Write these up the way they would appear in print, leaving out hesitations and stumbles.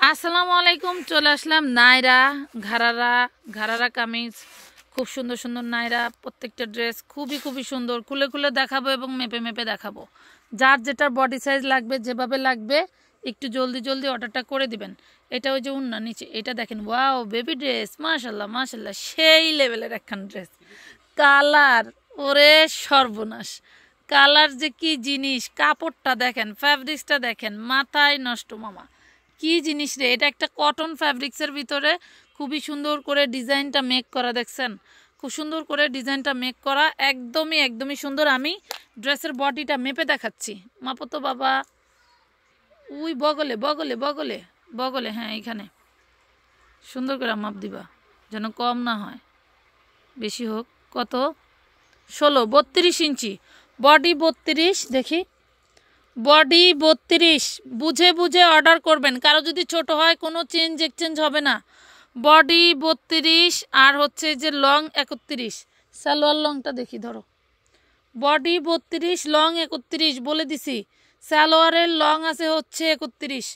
আসসালামু আলাইকুম। চলে আসলাম নাইরা ঘারারা ঘারারা কামিজ। খুব সুন্দর সুন্দর নাইরা, প্রত্যেকটা ড্রেস খুবই খুবই সুন্দর। খুলে খুলে দেখাবো এবং মেপে মেপে দেখাবো। যার যেটা বডি সাইজ লাগবে, যেভাবে লাগবে একটু জলদি জলদি অর্ডারটা করে দিবেন। এটা ওই যে উন্না নিচে, এটা দেখেন, ওয়াও বেবি ড্রেস, মাশাল্লাহ মাশাল্লাহ, সেই লেভেলের একখান ড্রেস। কালার, ওরে সর্বনাশ, কালার যে কি জিনিস! কাপড়টা দেখেন, ফ্যাব্রিক্সটা দেখেন, মাথায় নষ্ট মামা, কি জিনিস রে! এটা একটা কটন ফ্যাব্রিক্সের ভিতরে খুবই সুন্দর করে ডিজাইনটা মেক করা, দেখছেন? খুব সুন্দর করে ডিজাইনটা মেক করা, একদমই একদমই সুন্দর। আমি ড্রেসের বডিটা মেপে দেখাচ্ছি। মাপো তো বাবা, উই বগলে বগলে বগলে বগলে, হ্যাঁ এইখানে সুন্দর করে মাপ দিবা, যেন কম না হয়, বেশি হোক। কত? 16, 32 ইঞ্চি বডি, 32। দেখি, বডি 32। বুঝে বুঝে অর্ডার করবেন। কারো যদি ছোট হয় কোনো চেঞ্জ এক্সচেঞ্জ হবে না। বডি 32 আর হচ্ছে যে লং 31। সালোয়ার লংটা দেখি, ধরো। বডি 32, লং 31, বলে দিছি। সালোয়ারের লং আছে হচ্ছে 31।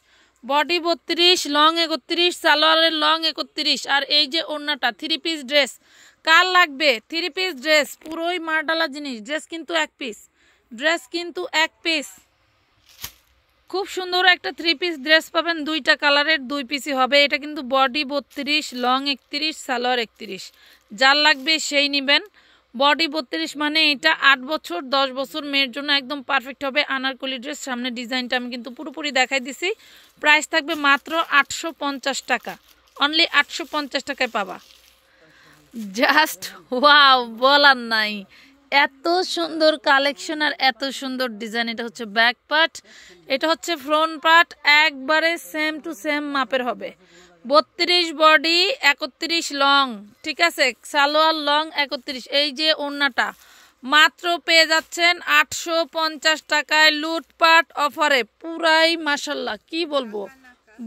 বডি 32, লং 31, সালোয়ারের লং 31। আর এই যে ওড়নাটা, 3 পিস ড্রেস। কার লাগবে 3 পিস ড্রেস? পুরোই মারডালা জিনিস। ড্রেস কিন্তু এক পিস, ড্রেস কিন্তু এক পিস। খুব সুন্দর একটা 3 পিস ড্রেস পাবেন, 2টা কালারের, 2 পিসই হবে। এটা কিন্তু বডি 32, লং 31, সালোয়ার 31। যার লাগবে সেই নেবেন। বডি 32 মানে এটা 8 বছর 10 বছর মেয়ের জন্য একদম পারফেক্ট হবে। আনারকলি ড্রেস, সামনে ডিজাইনটা আমি কিন্তু পুরোপুরি দেখাই দিছি। প্রাইস থাকবে মাত্র 850 টাকা, অনলি 850 টাকায় পাবা। জাস্ট ওয়াও, বলার নাই। এত সুন্দর কালেকশন আর এত সুন্দর ডিজাইন। এটা হচ্ছে ব্যাক পার্ট, এটা হচ্ছে ফ্রন্ট পার্ট, একবারে সেম টু সেম মাপের হবে। 32 বডি, 31 লং, ঠিক আছে? সালোয়ার লং 31। এই যে ওড়নাটা মাত্র পেয়ে যাচ্ছেন 850 টাকায়, লুটপাট অফারে। পুরাই মাশাল্লাহ, কি বলবো,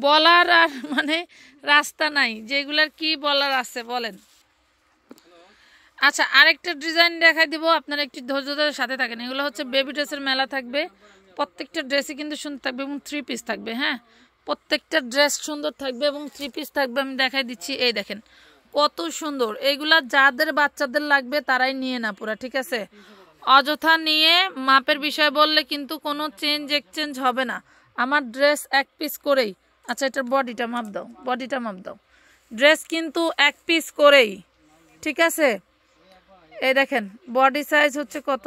বলার আর মানে রাস্তা নাই, যেগুলার কি বলার আছে বলেন। আচ্ছা, আরেকটা ডিজাইন দেখাই দিব, আপনারা একটু ধৈর্য ধরে সাথে থাকেন। এগুলো হচ্ছে বেবি ড্রেসের মেলা থাকবে। প্রত্যেকটা ড্রেসই কিন্তু সুন্দর থাকবে এবং 3 পিস থাকবে। হ্যাঁ, প্রত্যেকটা ড্রেস সুন্দর থাকবে এবং 3 পিস থাকবে। আমি দেখাই দিচ্ছি, এই দেখেন কত সুন্দর। এইগুলা যাদের বাচ্চাদের লাগবে তারাই নিয়ে না পুরা, ঠিক আছে? অযথা নিয়ে মাপের বিষয় বললে কিন্তু কোনো চেঞ্জ এক্সচেঞ্জ হবে না। আমার ড্রেস এক পিস করেই। আচ্ছা, এটার বডিটা মাপ দাও, বডিটা মাপ দাও। ড্রেস কিন্তু এক পিস করেই, ঠিক আছে? এই দেখেন বডি সাইজ হচ্ছে কত?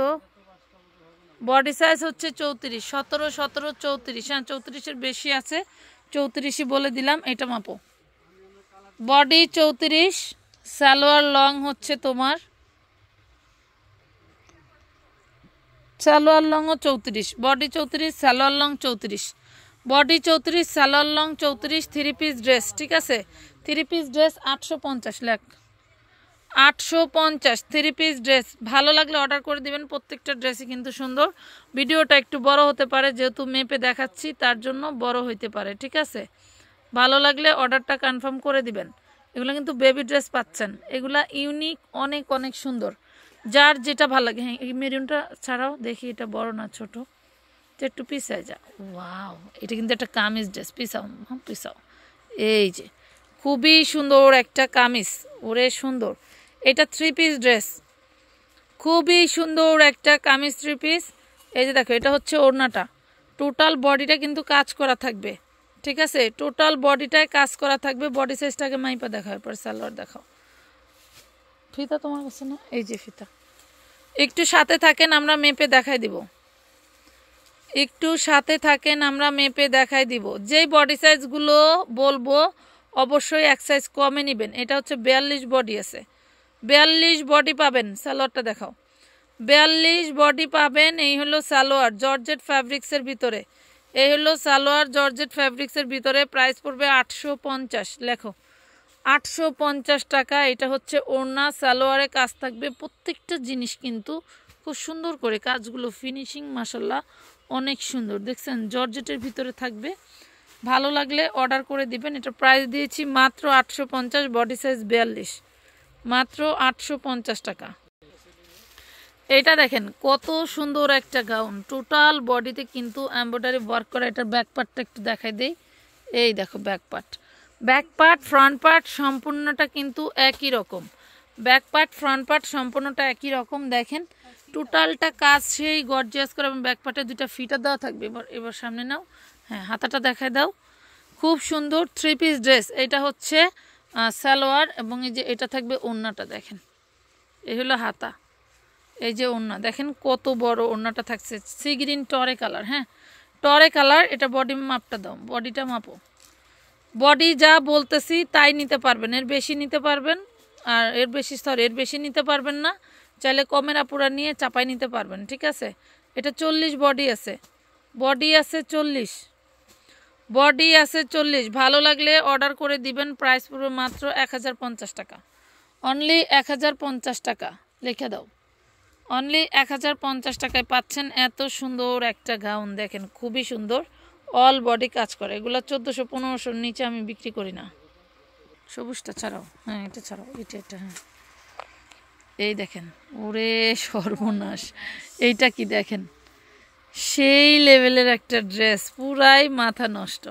বডি সাইজ হচ্ছে 34, 17, 17, 34। হ্যাঁ, 34-এর বেশি আছে, 34ই বলে দিলাম। এটা মাপো। বডি 34, সালোয়ার লং হচ্ছে তোমার, সালোয়ার লংও 34। Body 34, salwar long 34। Body 34, salwar long 34। 3 piece dress, ঠিক আছে? 3 পিস ড্রেস 850, লেখ 850। 3 পিস ড্রেস ভালো লাগলে অর্ডার করে দিবেন। প্রত্যেকটা ড্রেসই কিন্তু সুন্দর। ভিডিওটা একটু বড় হতে পারে, যেহেতু মেপে দেখাচ্ছি তার জন্য বড় হইতে পারে, ঠিক আছে? ভালো লাগলে অর্ডারটা কনফার্ম করে দিবেন। এগুলো কিন্তু বেবি ড্রেস পাচ্ছেন, এগুলা ইউনিক, অনেক অনেক সুন্দর। যার যেটা ভালো লাগে। হ্যাঁ, এই মেরুনটা ছাড়াও দেখি, এটা বড় না ছোট? একটু পিছায় যা। ওয়াও, এটা কিন্তু একটা কামিজ ড্রেস। পিছাও, হ্যাঁ পিছাও। এই যে খুবই সুন্দর একটা কামিজ, ওরে সুন্দর। এটা 3 পিস ড্রেস, খুবই সুন্দর একটা কামিজ 3 পিস। এই যে দেখো, এটা হচ্ছে ওড়নাটা। টোটাল বডিটা কিন্তু কাজ করা থাকবে, ঠিক আছে? টোটাল বডিটায় কাজ করা থাকবে। বডি সাইজটাকে মাইপা দেখাও, পর সালোয়ার দেখাও। ফিতা তোমার কাছে না? এই যে ফিতা। একটু সাথে থাকেন, আমরা মেপে দেখাই দিব। একটু সাথে থাকেন, আমরা মেপে দেখাই দিব। যেই বডি সাইজগুলো বলবো অবশ্যই এক সাইজ কমে নেবেন। এটা হচ্ছে 42 বডি আছে, 42 বডি পাবেন। সালোয়ারটা দেখাও। 42 বডি পাবেন। এই হলো সালোয়ার, জর্জেট ফ্যাব্রিক্সের ভিতরে। এই হলো সালোয়ার, জর্জেট ফ্যাব্রিক্সের ভিতরে। প্রাইস পড়বে 850, লেখো 850 টাকা। এটা হচ্ছে ওড়না, সালোয়ারে কাজ থাকবে। প্রত্যেকটা জিনিস কিন্তু খুব সুন্দর করে কাজগুলো, ফিনিশিং মাশাল্লাহ অনেক সুন্দর। দেখছেন, জর্জেটের ভিতরে থাকবে। ভালো লাগলে অর্ডার করে দিবেন। এটা প্রাইস দিয়েছি মাত্র 850, বডি সাইজ 42, মাত্র 850 টাকা। এটা দেখেন কত সুন্দর একটা গাউন, টোটাল বডিতে কিন্তু এমব্রয়ডারি ওয়ার্ক করা। এটার ব্যাক পার্টটা একটু দেখাই দেই। এই দেখো ব্যাক পার্ট ফ্রন্ট পার্ট সম্পূর্ণটা কিন্তু একই রকম। ব্যাক পার্ট ফ্রন্ট পার্ট সম্পূর্ণটা একই রকম। দেখেন টোটালটা কাজ সেই গর্জিয়াস করে, এবং ব্যাক পার্টে 2টা ফিটার দেওয়া থাকবে। এবার সামনে নাও, হ্যাঁ হাতাটা দেখায় দাও। খুব সুন্দর 3 পিস ড্রেস। এটা হচ্ছে সালোয়ার, এবং এই যে এটা থাকবে ওড়নাটা। দেখেন এই হলো হাতা, এই যে ওড়না দেখেন কত বড় ওড়নাটা থাকছে। সি গ্রিন টরে কালার, হ্যাঁ টরে কালার। এটা বডি মাপটা দাও, বডিটা মাপো। বডি যা বলতেছি তাই নিতে পারবেন, এর বেশি নিতে পারবেন, আর এর বেশি নিতে পারবেন না। চাইলে কমের আপুরা নিয়ে চাপাই নিতে পারবেন, ঠিক আছে। এটা 40 বডি আছে, বডি আছে 40, বডি আছে 40। ভালো লাগলে অর্ডার করে দিবেন। প্রাইস পুরো মাত্র 1050 টাকা, অনলি 1050 টাকা। লিখে দাও, অনলি 1050 টাকায় পাচ্ছেন এত সুন্দর একটা গাউন। দেখেন খুবই সুন্দর, অল বডি কাজ করে। এগুলো 1400-1500 নিচে আমি বিক্রি করি না। সবুজটা ছাড়াও, হ্যাঁ এটা ছাড়াও, এটা হ্যাঁ। এই দেখেন, ওরে সর্বনাশ, এইটা কি দেখেন, সেই লেভেলের একটা ড্রেস। পুরাই মাথা নষ্ট,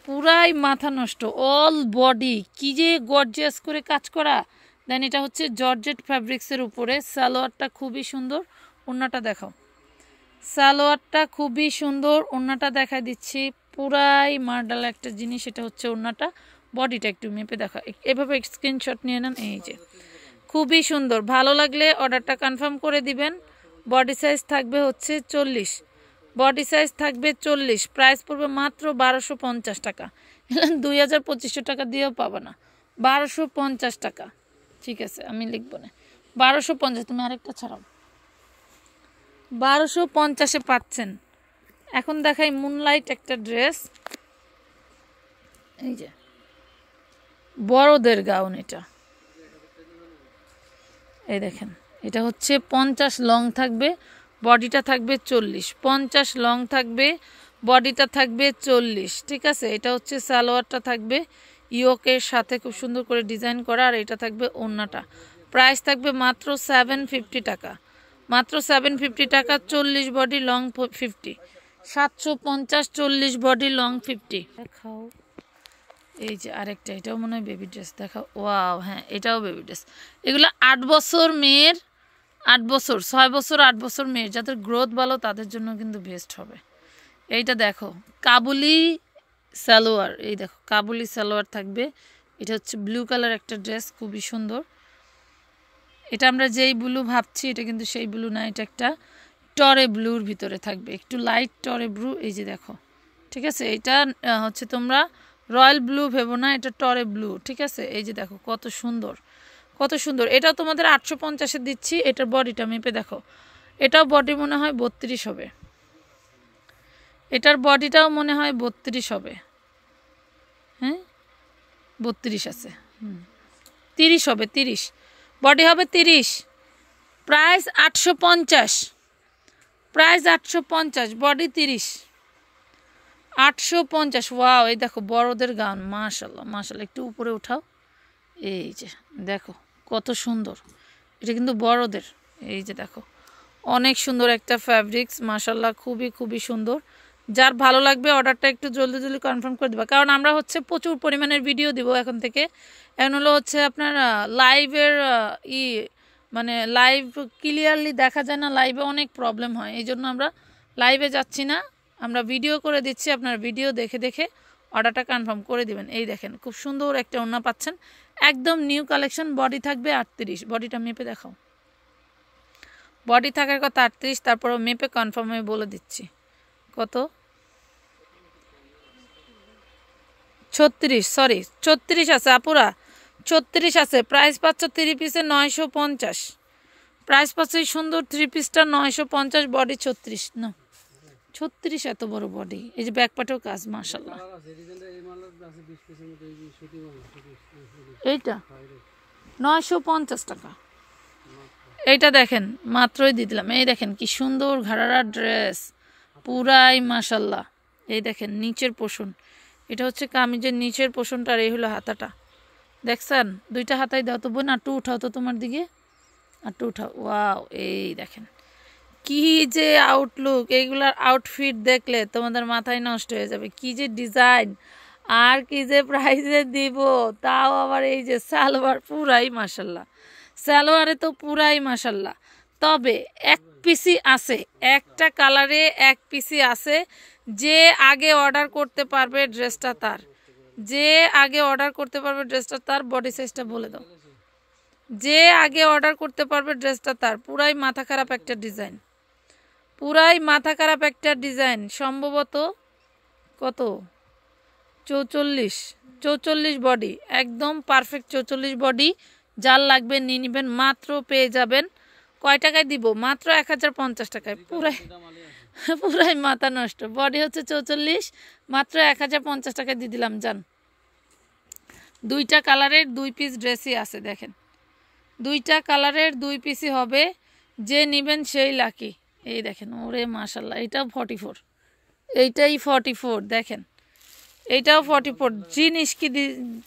পুরাই মাথা নষ্ট। অল বডি কি যে গর্জিয়াস করে কাজ করা। দেন এটা হচ্ছে জর্জেট ফ্যাব্রিক্সের উপরে। সালোয়ারটা খুবই সুন্দর, ওড়নাটা দেখাও। সালোয়ারটা খুবই সুন্দর, ওড়নাটা দেখাই দিচ্ছি। পুরাই মার্ডাল একটা জিনিস। এটা হচ্ছে ওড়নাটা, বডিটা একটু মেপে দেখা, এভাবে স্ক্রিনশট নিয়ে নেন। এই যে খুবই সুন্দর। ভালো লাগলে অর্ডারটা কনফার্ম করে দিবেন। বডি সাইজ থাকবে হচ্ছে 40, বডি সাইজ থাকবে 40। প্রাইস পড়বে মাত্র 1250 টাকা। 2000-2500 টাকা দিয়েও পাবে না, 1250 টাকা। ঠিক আছে আমি লিখবো না, 1250। তুমি আরেকটা ছাড়াও, 1250-এ পাচ্ছেন। এখন দেখাই মুনলাইট একটা ড্রেস। এই যে বড়দের গাউন, এটা এই দেখেন, এটা হচ্ছে 50 লং থাকবে, বডিটা থাকবে 40। 50 লং থাকবে, বডিটা থাকবে 40, ঠিক আছে। এটা হচ্ছে সালোয়ারটা থাকবে ইয়োকের সাথে খুব সুন্দর করে ডিজাইন করা, আর এটা থাকবে ওড়নাটা। প্রাইস থাকবে মাত্র 750 টাকা, মাত্র 750 টাকা। 40 বডি লং 50, 750। 40 body long 50। দেখাও এই যে আরেকটা, এটাও মনে হয় বেবি ড্রেস। দেখাও, ওয়াও, হ্যাঁ এটাও বেবি ড্রেস। এগুলো 8 বছর মেয়ের, 8 বছর, 6 বছর, 8 বছর মেয়ের, যাদের গ্রোথ ভালো তাদের জন্য কিন্তু বেস্ট হবে। এইটা দেখো কাবুলি সালোয়ার, এই দেখো কাবুলি সালোয়ার থাকবে। এটা হচ্ছে ব্লু কালার একটা ড্রেস, খুবই সুন্দর। এটা আমরা যেই ব্লু ভাবছি এটা কিন্তু সেই ব্লু না, এটা একটা টরে ব্লুর ভিতরে থাকবে, একটু লাইট টরে ব্লু। এই যে দেখো, ঠিক আছে। এটা হচ্ছে তোমরা রয়্যাল ব্লু ভেবো না, এটা টরে ব্লু, ঠিক আছে। এই যে দেখো কত সুন্দর, কত সুন্দর। এটাও তোমাদের 850-এ দিচ্ছি। এটার বডিটা মেপে দেখো, এটাও বডি মনে হয় 32 হবে, এটার বডিটাও মনে হয় 32 হবে, হ্যাঁ 32 আছে, 30 হবে, 30 বডি হবে 30। Price 850, price 850, body 30, 850। ওয়াও, এই দেখো বড়দের গাউন, মাশাল্লাহ মাশাল্লাহ। একটু উপরে উঠাও, এই যে দেখো কত সুন্দর। এটা কিন্তু বড়দের। এই যে দেখো অনেক সুন্দর একটা ফ্যাব্রিক্স, মাশাল্লাহ খুবই খুবই সুন্দর। যার ভালো লাগবে অর্ডারটা একটু জলদি জলদি কনফার্ম করে দেবা, কারণ আমরা হচ্ছে প্রচুর পরিমাণের ভিডিও দিব এখন থেকে। এখন হলো হচ্ছে আপনার লাইভের মানে লাইভ ক্লিয়ারলি দেখা যায় না, লাইভে অনেক প্রবলেম হয়, এই জন্য আমরা লাইভে যাচ্ছি না, আমরা ভিডিও করে দিচ্ছি। আপনারা ভিডিও দেখে দেখে অর্ডারটা কনফার্ম করে দিবেন। এই দেখেন খুব সুন্দর একটা ওড়না পাচ্ছেন, একদম নিউ কালেকশন। বডি থাকবে 38, বডিটা মেপে দেখাও। বডি থাকার কথা 38, তারপরও মেপে কনফার্ম হয়ে বলে দিচ্ছি কত, 36, সরি 34 আছে আপুরা, 34 আছে। প্রাইস পাচ্ছ 3 পিসে 950, প্রাইস পাচ্ছ এই সুন্দর 3 পিসটা 950, বডি 36 না 36, এত বড় বডি। এই যে ব্যাক পাটেও কাজ, মাশাল্লাহ। এইটা 950 টাকা। এইটা দেখেন মাত্রই দিয়ে দিলাম। এই দেখেন কি সুন্দর ঘাড়ারা ড্রেস, পুরাই মাশাল্লাহ। এই দেখেন নিচের পোষণ, এটা হচ্ছে কামিজের নিচের পোষণটা, আর এই হলো হাতাটা। দেখছেন 2টা হাতাই দাও তো বোন, আটটু উঠাও তো তোমার দিকে, আটটু উঠাও। ওয়াও, এই দেখেন কি যে আউটলুক। এইগুলার আউটফিট দেখলে তোমাদের মাথায় নষ্ট হয়ে যাবে, কি যে ডিজাইন। আর কি যে প্রাইজে দিব, তাও আবার এই যে সালোয়ার পুরাই মাশাল্লাহ, সালোয়ারে তো পুরাই মাশাল্লাহ। তবে এক পিসি আছে, একটা কালারে এক পিসি আছে। যে আগে অর্ডার করতে পারবে ড্রেসটা তার, যে আগে অর্ডার করতে পারবে ড্রেসটা তার। বডি সাইজটা বলে দাও। যে আগে অর্ডার করতে পারবে ড্রেসটা তার। পুরাই মাথা খারাপ একটা ডিজাইন, পুরাই মাথা খারাপ একটা ডিজাইন। সম্ভবত কত, 44 বডি, একদম পারফেক্ট 44 বডি। যার লাগবে নিয়ে নেবেন, মাত্র পেয়ে যাবেন কয় টাকায় দিব? মাত্র 1050 টাকায়। পুরাই মাথা নষ্ট। বডি হচ্ছে 44, মাত্র 1050 টাকায় দিয়ে দিলাম। যান, দুইটা কালারের 2 পিস ড্রেসই আছে দেখেন, দুইটা কালারের 2 পিসই হবে। যে নেবেন সেই লাকি। এই দেখেন, ওরে মাশাল্লাহ, এটাও 44, এইটাই 44 দেখেন, এইটাও 44। জিনিস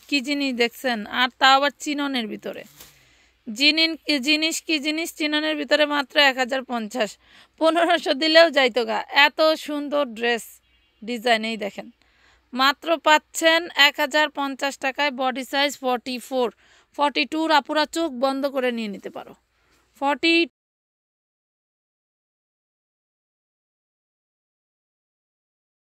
কি জিনিস দেখছেন, আর তাও আবার চিননের ভিতরে। জিনিস কি জিনিস, চিননের ভিতরে মাত্র 1050, 1500 দিলেও যাইতো গা। এত সুন্দর ড্রেস ডিজাইন। এই দেখেন, মাত্র পাচ্ছেন 1050 টাকায়। বডি সাইজ 44, 42 আপুরা চোখ বন্ধ করে নিয়ে নিতে পারো। 42